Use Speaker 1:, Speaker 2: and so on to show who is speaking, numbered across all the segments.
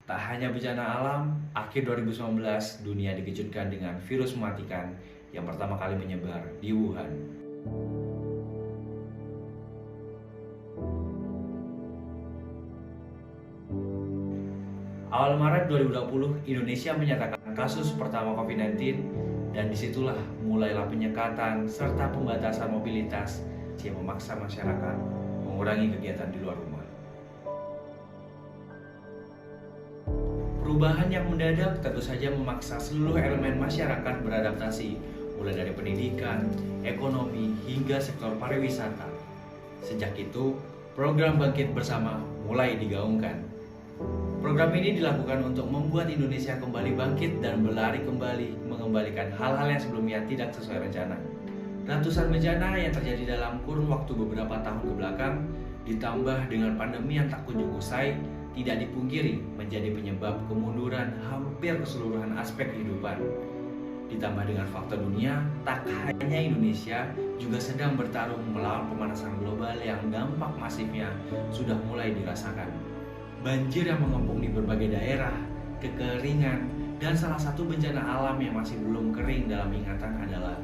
Speaker 1: Tak hanya bencana alam, akhir 2019 dunia dikejutkan dengan virus mematikan yang pertama kali menyebar di Wuhan. Awal Maret 2020, Indonesia menyatakan kasus pertama COVID-19 dan disitulah mulailah penyekatan serta pembatasan mobilitas yang memaksa masyarakat mengurangi kegiatan di luar rumah. Perubahan yang mendadak tentu saja memaksa seluruh elemen masyarakat beradaptasi, mulai dari pendidikan, ekonomi, hingga sektor pariwisata. Sejak itu, program Bangkit Bersama mulai digaungkan. Program ini dilakukan untuk membuat Indonesia kembali bangkit dan berlari kembali mengembalikan hal-hal yang sebelumnya tidak sesuai rencana. Ratusan bencana yang terjadi dalam kurun waktu beberapa tahun ke belakang, ditambah dengan pandemi yang tak kunjung usai, tidak dipungkiri menjadi penyebab kemunduran hampir keseluruhan aspek kehidupan. Ditambah dengan faktor dunia, tak hanya Indonesia juga sedang bertarung melawan pemanasan global yang dampak masifnya sudah mulai dirasakan. Banjir yang mengepung di berbagai daerah, kekeringan, dan salah satu bencana alam yang masih belum kering dalam ingatan adalah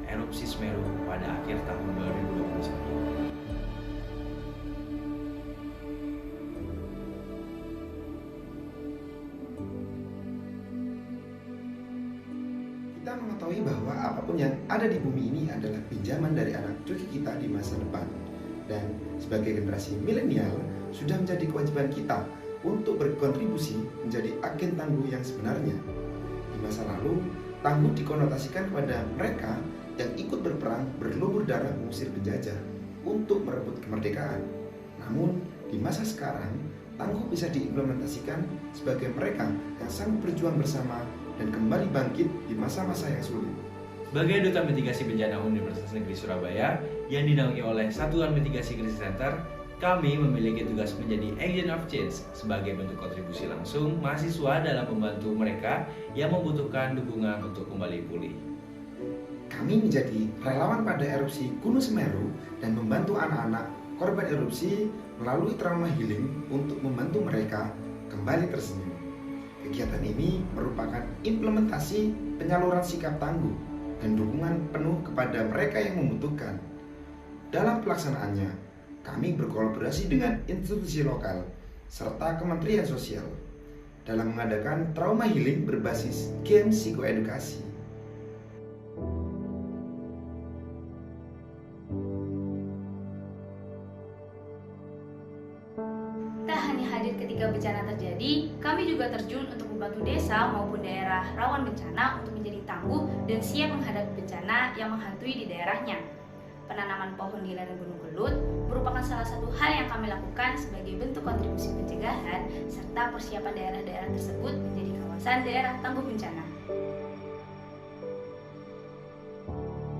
Speaker 1: erupsi Semeru pada akhir tahun 2021.
Speaker 2: Kita mengetahui bahwa apapun yang ada di bumi ini adalah pinjaman dari anak cucu kita di masa depan. Dan sebagai generasi milenial, sudah menjadi kewajiban kita untuk berkontribusi menjadi agen tangguh yang sebenarnya. Di masa lalu, tangguh dikonotasikan kepada mereka yang ikut berperang berlumur darah mengusir penjajah untuk merebut kemerdekaan. Namun, di masa sekarang, tangguh bisa diimplementasikan sebagai mereka yang sanggup berjuang bersama dan kembali bangkit di masa-masa yang sulit.
Speaker 1: Sebagai Duta Mitigasi Bencana Universitas Negeri Surabaya yang dinaungi oleh Satuan Mitigasi Krisis Center, kami memiliki tugas menjadi agent of change sebagai bentuk kontribusi langsung mahasiswa dalam membantu mereka yang membutuhkan dukungan untuk kembali pulih.
Speaker 2: Kami menjadi relawan pada erupsi Gunung Semeru dan membantu anak-anak korban erupsi melalui trauma healing untuk membantu mereka kembali tersenyum. Kegiatan ini merupakan implementasi penyaluran sikap tangguh dan dukungan penuh kepada mereka yang membutuhkan. Dalam pelaksanaannya, kami berkolaborasi dengan institusi lokal serta Kementerian Sosial dalam mengadakan trauma healing berbasis game psikoedukasi.
Speaker 3: Tak hanya hadir ketika bencana terjadi, kami juga terjun untuk membantu desa maupun daerah rawan bencana untuk menjadi tangguh dan siap menghadapi bencana yang menghantui di daerahnya. Penanaman pohon di lereng Gunung Kelut merupakan salah satu hal yang kami lakukan sebagai bentuk kontribusi pencegahan serta persiapan daerah-daerah tersebut menjadi kawasan daerah tangguh bencana.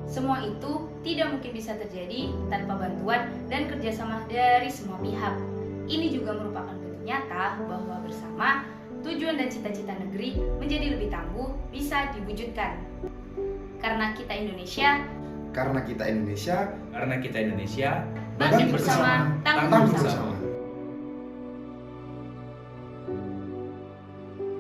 Speaker 3: Semua itu tidak mungkin bisa terjadi tanpa bantuan dan kerjasama dari semua pihak. Ini juga merupakan bentuk nyata bahwa bersama tujuan dan cita-cita negeri menjadi lebih tangguh bisa diwujudkan. Karena kita Indonesia,
Speaker 2: Karena kita Indonesia,
Speaker 1: Karena kita Indonesia,
Speaker 3: bangkit bersama, tangguh bersama.